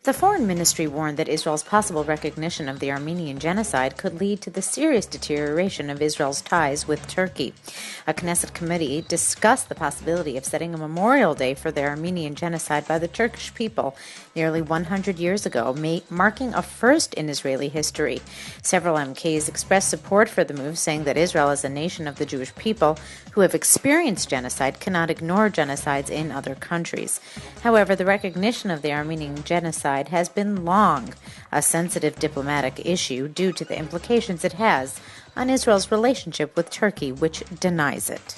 The Foreign Ministry warned that Israel's possible recognition of the Armenian genocide could lead to the serious deterioration of Israel's ties with Turkey. A Knesset committee discussed the possibility of setting a memorial day for the Armenian genocide by the Turkish people nearly 100 years ago, marking a first in Israeli history. Several MKs expressed support for the move, saying that Israel, as a nation of the Jewish people who have experienced genocide, cannot ignore genocides in other countries. However, the recognition of the Armenian genocide has been long a sensitive diplomatic issue due to the implications it has on Israel's relationship with Turkey, which denies it.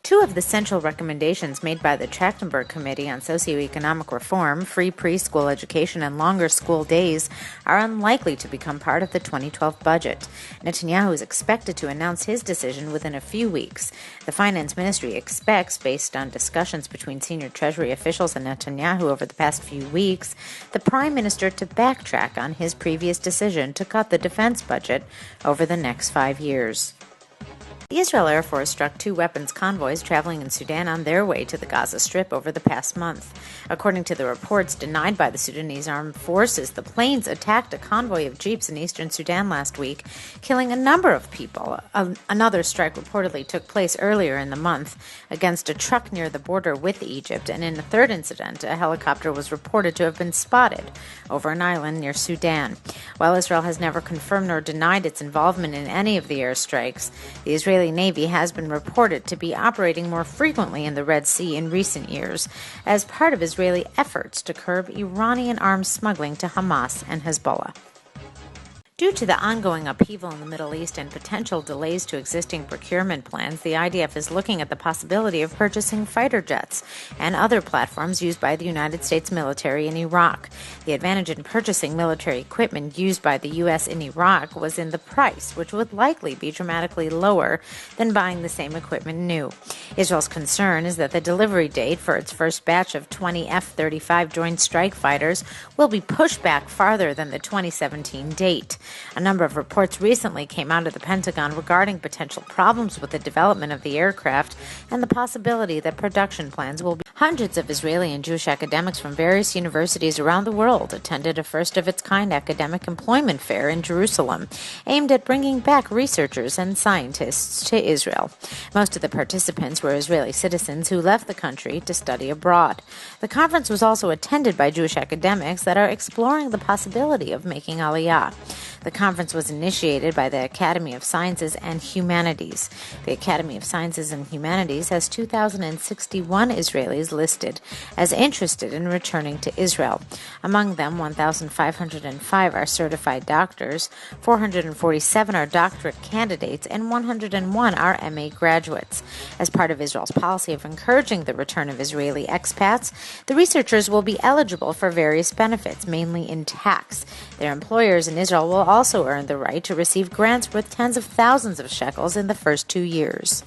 Two of the central recommendations made by the Trachtenberg Committee on Socioeconomic Reform, free preschool education and longer school days, are unlikely to become part of the 2012 budget. Netanyahu is expected to announce his decision within a few weeks. The Finance Ministry expects, based on discussions between senior Treasury officials and Netanyahu over the past few weeks, the Prime Minister to backtrack on his previous decision to cut the defense budget over the next 5 years. The Israel Air Force struck two weapons convoys traveling in Sudan on their way to the Gaza Strip over the past month. According to the reports denied by the Sudanese armed forces, the planes attacked a convoy of jeeps in eastern Sudan last week, killing a number of people. Another strike reportedly took place earlier in the month against a truck near the border with Egypt, and in a third incident, a helicopter was reported to have been spotted over an island near Sudan. While Israel has never confirmed nor denied its involvement in any of the airstrikes, the Israeli Navy has been reported to be operating more frequently in the Red Sea in recent years as part of Israeli efforts to curb Iranian arms smuggling to Hamas and Hezbollah. Due to the ongoing upheaval in the Middle East and potential delays to existing procurement plans, the IDF is looking at the possibility of purchasing fighter jets and other platforms used by the United States military in Iraq. The advantage in purchasing military equipment used by the U.S. in Iraq was in the price, which would likely be dramatically lower than buying the same equipment new. Israel's concern is that the delivery date for its first batch of 20 F-35 Joint Strike Fighters will be pushed back farther than the 2017 date. A number of reports recently came out of the Pentagon regarding potential problems with the development of the aircraft and the possibility that production plans will be. Hundreds of Israeli and Jewish academics from various universities around the world attended a first-of-its-kind academic employment fair in Jerusalem, aimed at bringing back researchers and scientists to Israel. Most of the participants were Israeli citizens who left the country to study abroad. The conference was also attended by Jewish academics that are exploring the possibility of making Aliyah. The conference was initiated by the Academy of Sciences and Humanities. The Academy of Sciences and Humanities has 2,061 Israelis listed as interested in returning to Israel. Among them, 1,505 are certified doctors, 447 are doctorate candidates, and 101 are MA graduates. As part of Israel's policy of encouraging the return of Israeli expats, the researchers will be eligible for various benefits, mainly in tax. Their employers in Israel will also earn the right to receive grants worth tens of thousands of shekels in the first 2 years.